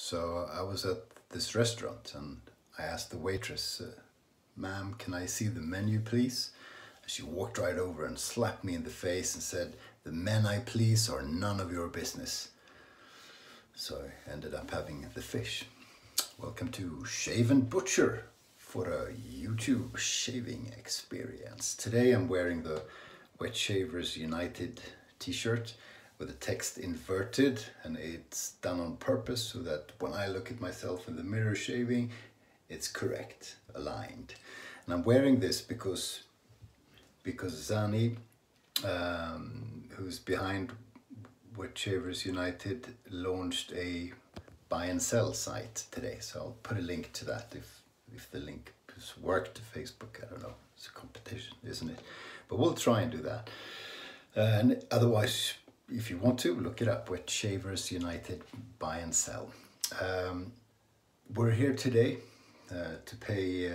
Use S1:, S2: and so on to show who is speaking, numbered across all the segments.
S1: So I was at this restaurant and I asked the waitress, "Ma'am, can I see the menu, please?" And she walked right over and slapped me in the face and said, "The men I please are none of your business." So I ended up having the fish. Welcome to Shave&Butcher for a YouTube shaving experience. Today I'm wearing the Wet Shavers United t-shirt with the text inverted, and it's done on purpose so that when I look at myself in the mirror shaving, it's correct, aligned. And I'm wearing this because Zani, who's behind Wet Shavers United, launched a buy and sell site today. So I'll put a link to that if the link has worked to Facebook. I don't know, it's a competition, isn't it? But we'll try and do that. And otherwise, if you want to, look it up, Wet Shavers United buy and sell. We're here today to pay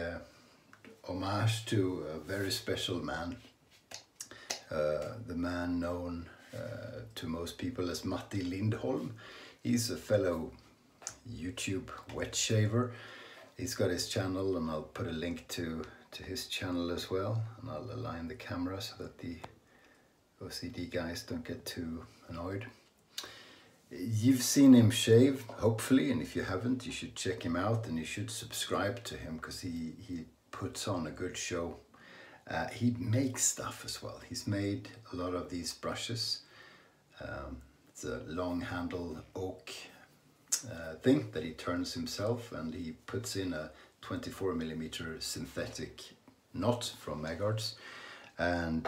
S1: homage to a very special man. The man known to most people as Matti Lindholm. He's a fellow YouTube wet shaver. He's got his channel, and I'll put a link to his channel as well, and I'll align the camera so that the OCD guys don't get too annoyed. You've seen him shave, hopefully, and if you haven't, you should check him out and you should subscribe to him because he puts on a good show. He makes stuff as well. He's made a lot of these brushes. It's a long handle oak thing that he turns himself, and he puts in a 24mm synthetic knot from Megarts, and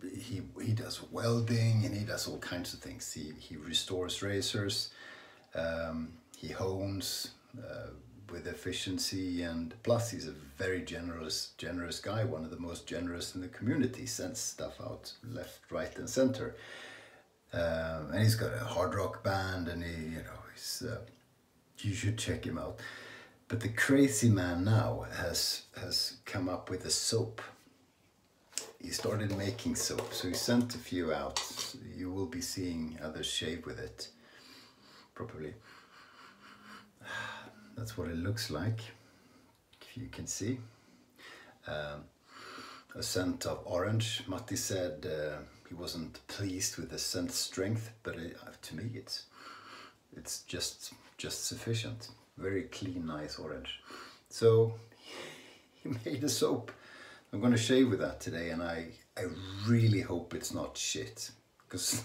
S1: he does welding, and he does all kinds of things. He restores razors, he hones with efficiency, and plus he's a very generous guy, one of the most generous in the community. Sends stuff out left, right and center, and he's got a hard rock band, and he's you should check him out. But the crazy man now has come up with a soap. He started making soap, so he sent a few out. You will be seeing others shave with it, probably. That's what it looks like, if you can see. A scent of orange. Matti said he wasn't pleased with the scent strength, but to me it's just sufficient. Very clean, nice orange. So he made a soap. I'm going to shave with that today, and I really hope it's not shit, because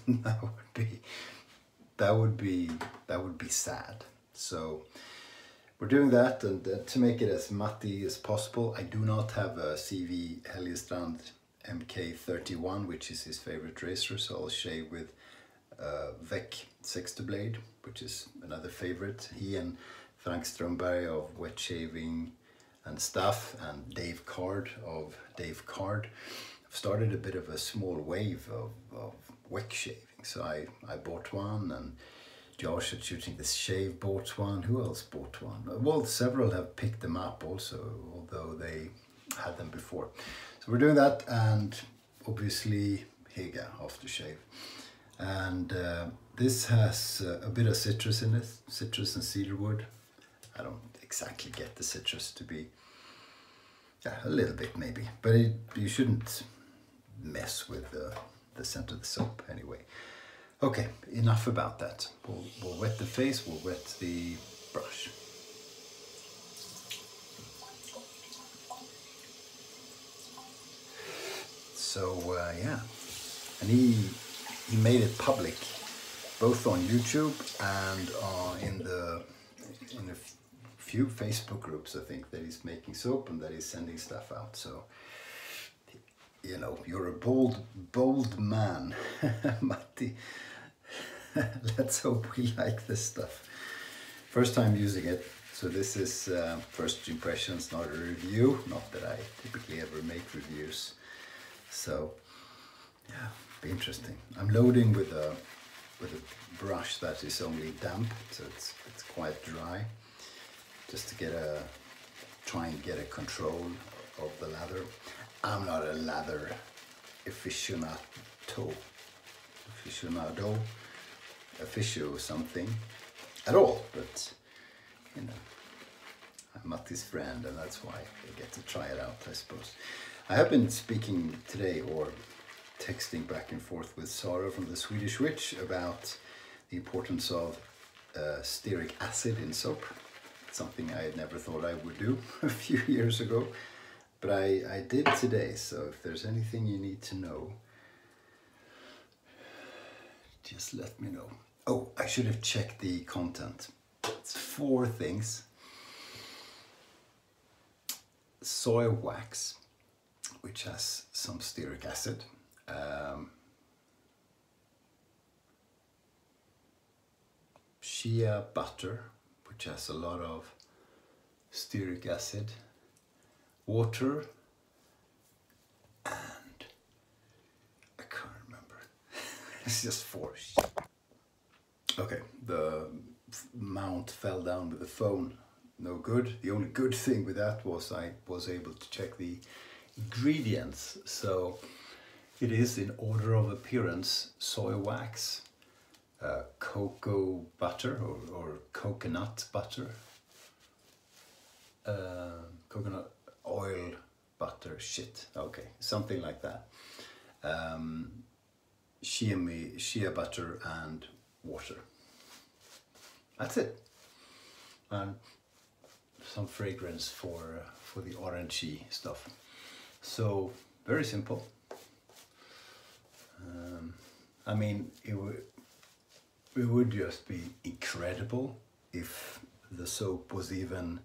S1: that would be sad. So we're doing that, and to make it as Matti as possible. I do not have a CV Helgestrand MK31, which is his favorite razor, so I'll shave with Vec Sexter Blade, which is another favorite. He and Frank Strömberg of Wet Shaving and Stuff, and Dave Card of Dave Card, have started a bit of a small wave of wet shaving. So I bought one, and Josh at Shooting the Shave bought one. Who else bought one? Well, several have picked them up also, although they had them before. So we're doing that, and obviously Higa aftershave. And this has a bit of citrus in it, citrus and cedarwood. I don't exactly get the citrus to be, a little bit maybe, but you shouldn't mess with the scent of the soap anyway. Okay, enough about that. We'll wet the face, we'll wet the brush. So yeah, and he made it public, both on YouTube and in a few Facebook groups, I think, that he's making soap and that he's sending stuff out. So, you're a bold man, Matti. Let's hope we like this stuff. First time using it, so this is first impressions, not a review. Not that I typically ever make reviews. So, yeah, be interesting. I'm loading with a brush that is only damp, so it's quite dry, just to try and get a control of the lather. I'm not a lather aficionado something at all, but you know, I'm Matti's friend, and that's why I get to try it out, I suppose. I have been speaking today, or texting back and forth with Sara from the Swedish Witch about the importance of stearic acid in soap. Something I had never thought I would do a few years ago, but I did today. So if there's anything you need to know, just let me know. Oh, I should have checked the content. It's 4 things. Soy wax, which has some stearic acid. Shea butter, which has a lot of stearic acid. Water, and I can't remember. It's just 4. Okay, the mount fell down with the phone. No good. The only good thing with that was I was able to check the ingredients. So it is, in order of appearance, soy wax, cocoa butter or coconut butter, coconut oil butter, okay, something like that. Shea butter and water. That's it. And some fragrance for the orangey stuff. So very simple. I mean, it would just be incredible if the soap was even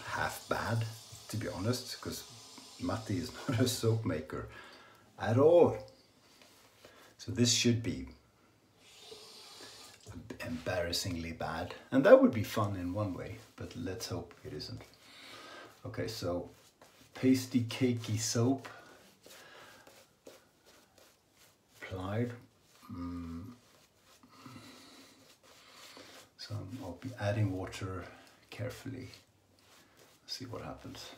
S1: half bad, to be honest, because Matti is not a soap maker at all. So this should be embarrassingly bad, and that would be fun in one way, but let's hope it isn't. Okay, so pasty cakey soap applied. So I'll be adding water carefully. See what happens.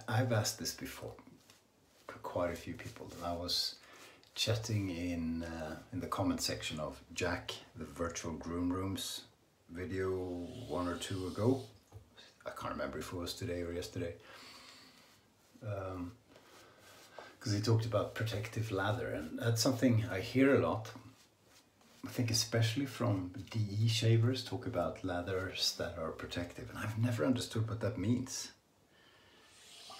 S1: I've asked this before for quite a few people. I was chatting in the comment section of Jack, the Virtual Groom Rooms video 1 or 2 ago. I can't remember if it was today or yesterday. Because he talked about protective lather, and that's something I hear a lot. I think especially from DE shavers talk about lathers that are protective, and I've never understood what that means.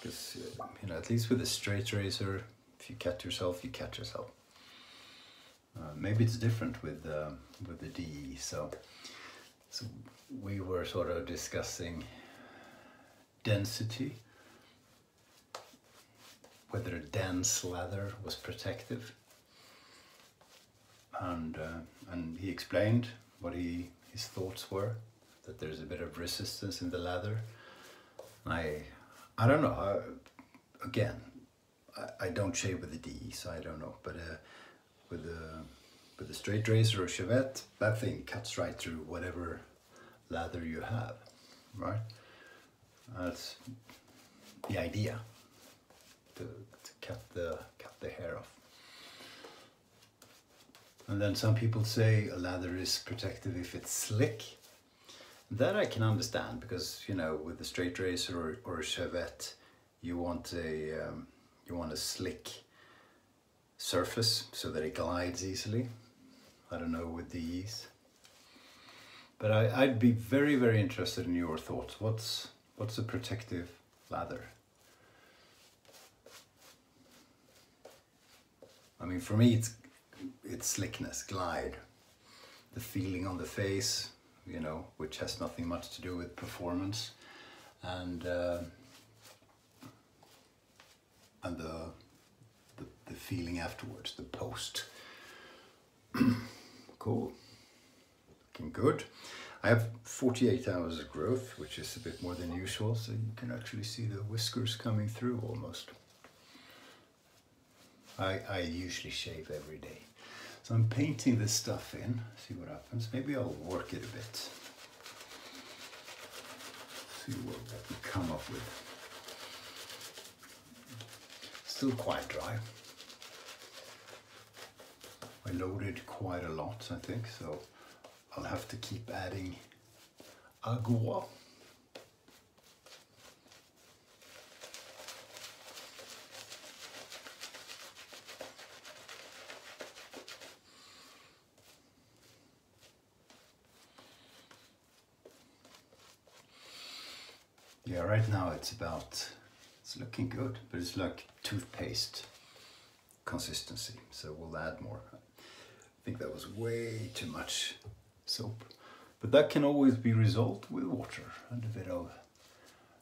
S1: Because, you know, at least with a straight razor, if you cut yourself, you cut yourself. Maybe it's different with the DE. So we were sort of discussing density, whether a dense lather was protective, and he explained what his thoughts were, that there's a bit of resistance in the lather. I don't know. I don't shave with the DE, so I don't know. But with a straight razor or Shavette, that thing cuts right through whatever lather you have, right? That's the idea, to cut the hair off. And then some people say a lather is protective if it's slick. That I can understand, because, you know, with a straight razor or a Shavette, you want a slick surface so that it glides easily. I don't know with these, but I'd be very, very interested in your thoughts. What's a protective lather? I mean, for me, it's slickness, glide, the feeling on the face, you know, which has nothing much to do with performance, and the feeling afterwards, the post. Cool, looking good. I have 48 hours of growth, which is a bit more than usual, so you can actually see the whiskers coming through almost. I usually shave every day. So I'm painting this stuff in, see what happens. Maybe I'll work it a bit. See what we come up with. Still quite dry. I loaded quite a lot, I think, so I'll have to keep adding agua. Yeah, right now it's looking good, but it's like toothpaste consistency, so we'll add more. I think that was way too much soap, but that can always be resolved with water and a bit of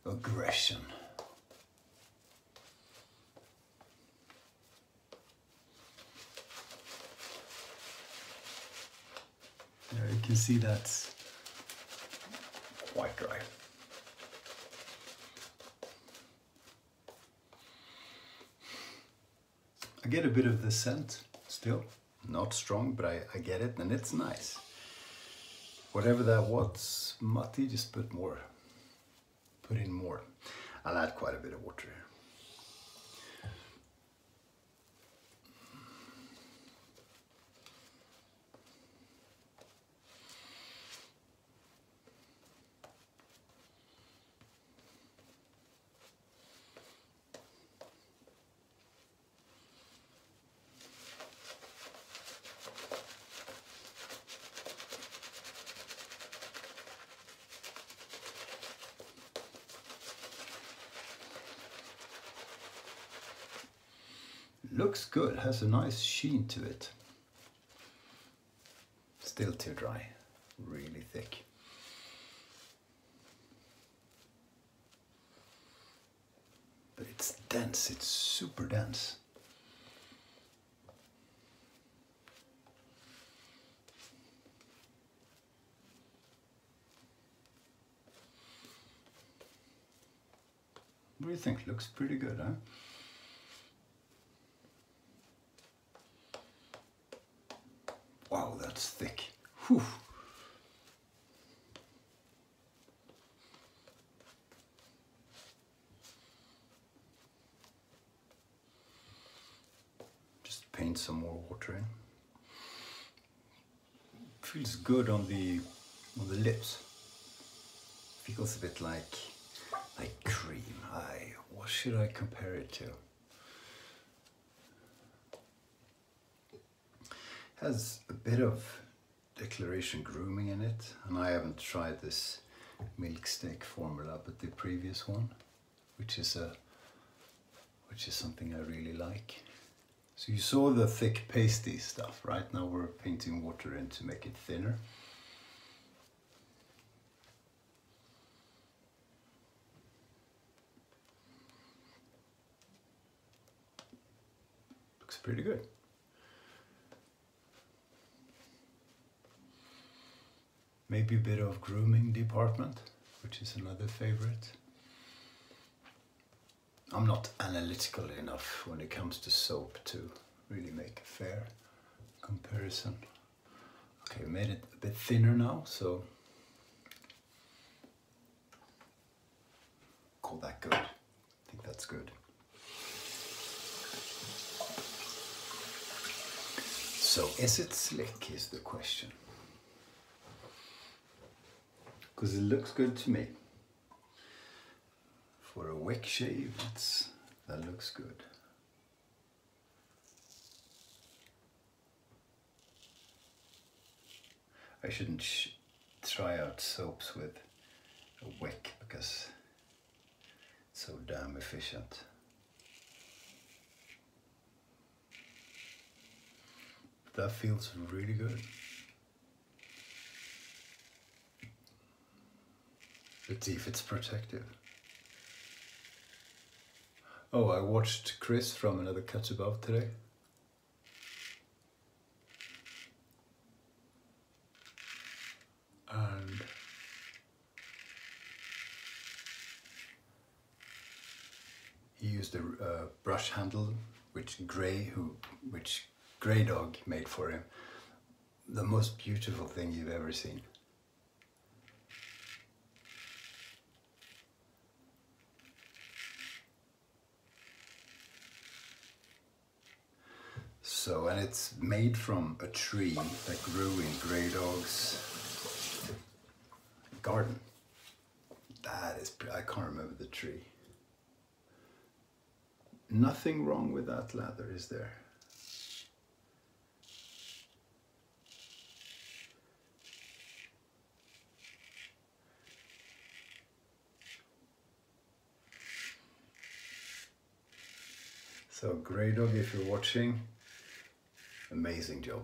S1: aggression. There you can see that's quite dry. I get a bit of the scent still, not strong, but I get it and it's nice. Whatever that was, Matti, just put in more. I'll add quite a bit of water here. Looks good, has a nice sheen to it. Still too dry, really thick. But it's dense, it's super dense. What do you think? Looks pretty good, huh? Wow, that's thick. Whew. Just paint some more water in. Feels good on the lips. Feels a bit like cream. What should I compare it to? Has a bit of Declaration Grooming in it, and I haven't tried this milk steak formula, but the previous one, which is something I really like. So you saw the thick pasty stuff, right? Now we're painting water in to make it thinner. Looks pretty good. Maybe a bit of grooming department, which is another favorite. I'm not analytical enough when it comes to soap to really make a fair comparison. Okay, made it a bit thinner now, so call that good. I think that's good. So is it slick is the question. Because it looks good to me. For a wick shave, that looks good. I shouldn't try out soaps with a wick because it's so damn efficient. That feels really good. Let's see if it's protective. Oh, I watched Chris from Another Cut Above today. And he used a brush handle which Grey Dog made for him. The most beautiful thing you've ever seen. So, and it's made from a tree that grew in Grey Dog's garden. That is, I can't remember the tree. Nothing wrong with that leather, is there? So Grey Dog, if you're watching, amazing job.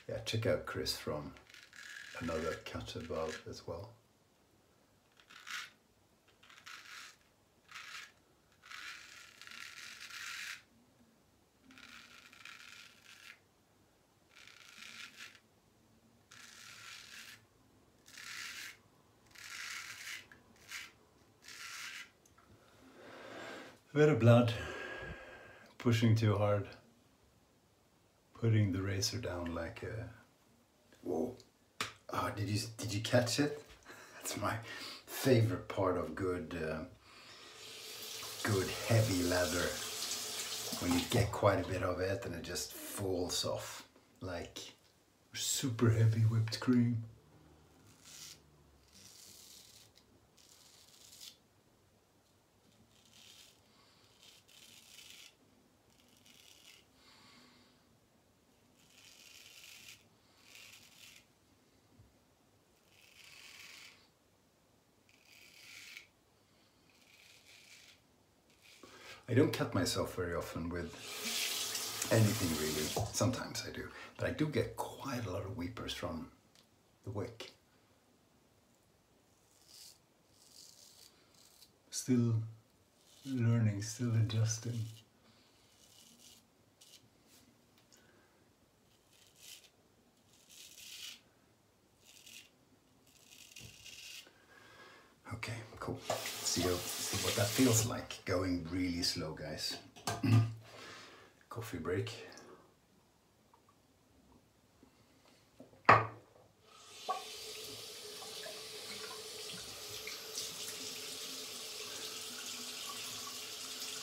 S1: Yeah, check out Chris from Another Cut Above as well. A bit of blood, pushing too hard, putting the razor down like a... Whoa! Oh, did you catch it? That's my favorite part of good heavy leather. When you get quite a bit of it and it just falls off like super heavy whipped cream. I don't cut myself very often with anything really. Sometimes I do, but I do get quite a lot of weepers from the wick. Still learning, still adjusting. Okay, cool. See what that feels like, going really slow, guys. Coffee break.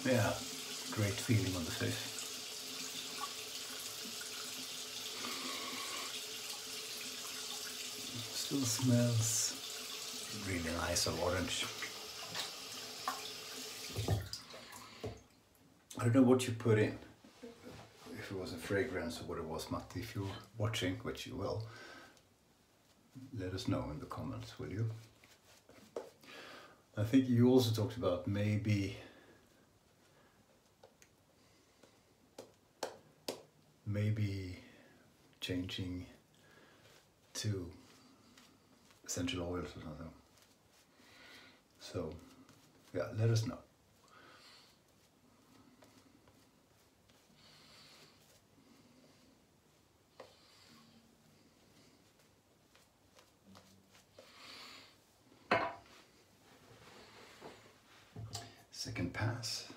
S1: Yeah, great feeling on the face. Still smells really nice of orange. I don't know what you put in, if it was a fragrance or what it was, Matti. If you're watching, which you will, let us know in the comments, will you? I think you also talked about maybe changing to essential oils or something. So yeah, let us know. Second pass.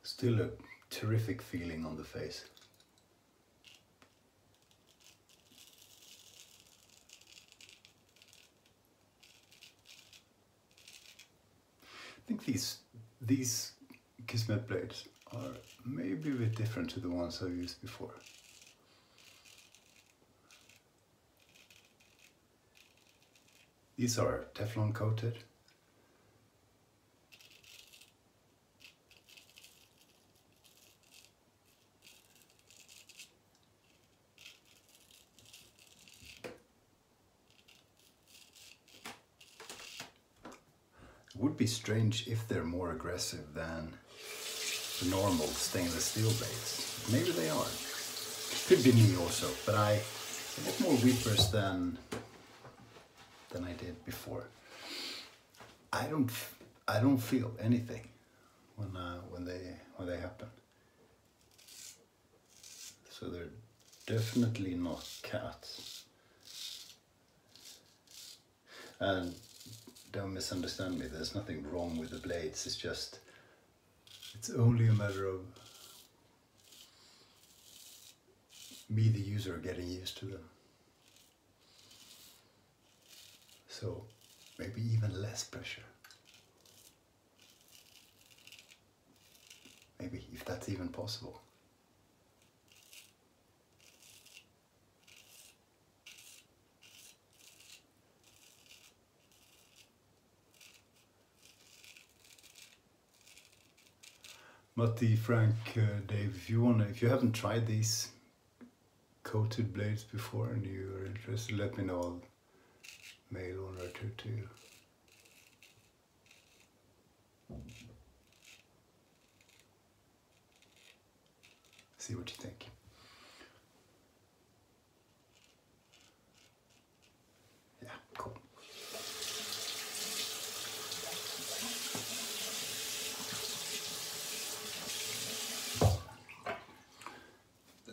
S1: Still a terrific feeling on the face. I think these Kismet blades are maybe a bit different to the ones I've used before. These are Teflon coated. It would be strange if they're more aggressive than the normal stainless steel blades. Maybe they are. Could be me also, but I get more weepers than I did before. I I don't feel anything when they happen. So they're definitely not cats. And don't misunderstand me, there's nothing wrong with the blades, it's only a matter of me, the user, getting used to them. So maybe even less pressure. Maybe, if that's even possible. Matti, Frank, Dave, if you haven't tried these coated blades before and you're interested, let me know. I'll mail one or two to you. See what you think. Yeah, cool.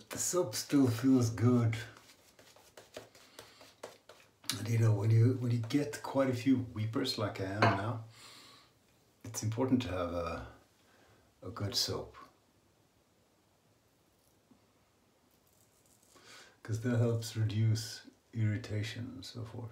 S1: The soap still feels good. And you know, when you get quite a few weepers like I am now, it's important to have a good soap. Because that helps reduce irritation and so forth.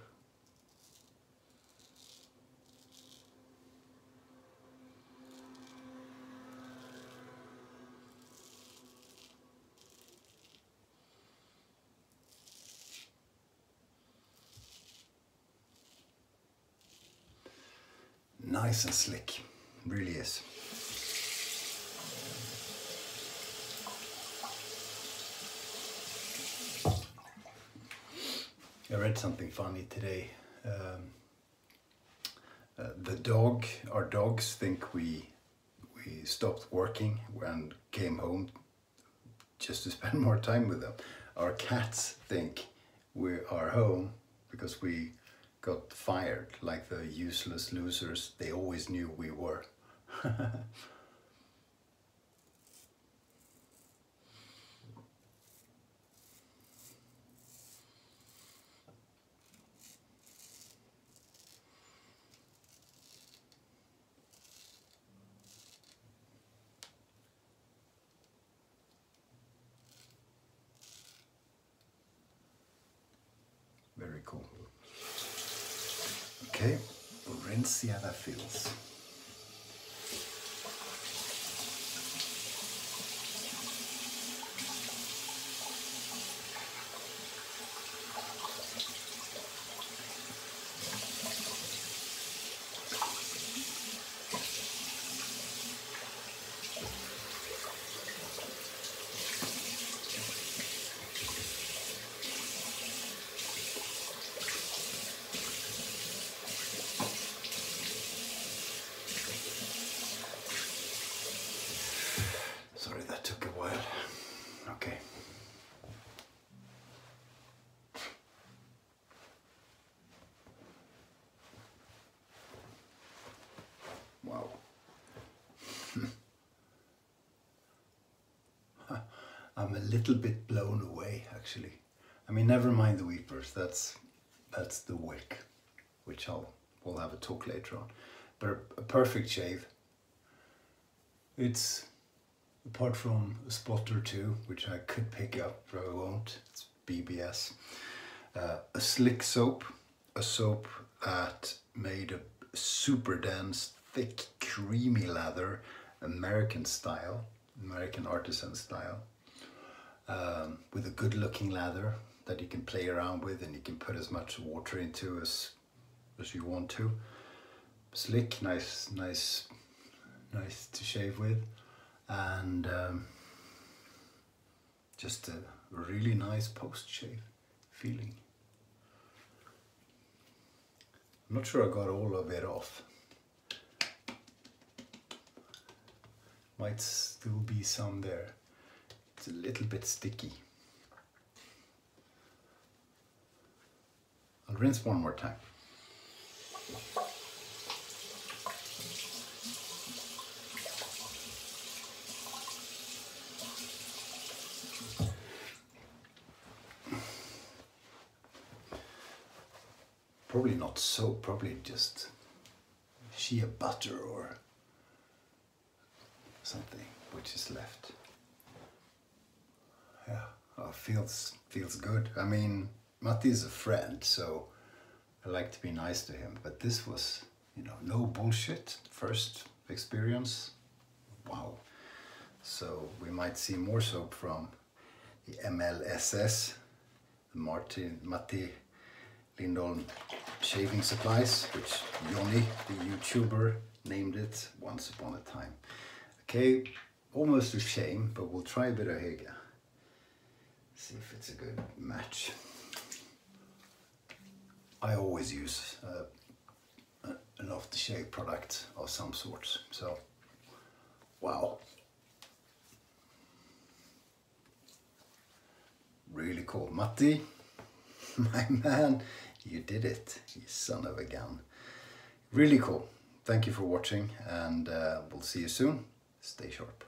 S1: Nice and slick, really is. I read something funny today. Our dogs think we stopped working and came home just to spend more time with them. Our cats think we are home because we got fired, like the useless losers they always knew we were. Very cool. Okay, we'll rinse, see how that feels. Sorry, that took a while. Okay. Wow. I'm a little bit blown away, actually. I mean, never mind the weepers. That's the wick, which we'll have a talk later on. But a perfect shave. It's, apart from a spot or two, which I could pick up, but I won't. It's BBS. A slick soap, a soap that made a super dense, thick, creamy lather, American style, American artisan style, with a good looking lather that you can play around with, and you can put as much water into as you want to. Slick, nice to shave with, and just a really nice post-shave feeling. I'm not sure I got all of it off. Might still be some there. It's a little bit sticky. I'll rinse one more time. Probably not soap, probably just shea butter or something which is left. Yeah, feels good. I mean, Matti is a friend, so I like to be nice to him, but this was, you know, no bullshit. First experience. Wow. So we might see more soap from the MLSS, the Matti Lindholm shaving supplies, which Johnny, the YouTuber, named it once upon a time. Okay, almost a shame, but we'll try a bit of Hygge. See if it's a good match. I always use an off-the-shave product of some sort, so wow. Really cool. Matti, my man, you did it, you son of a gun. Really cool. Thank you for watching, and we'll see you soon. Stay sharp.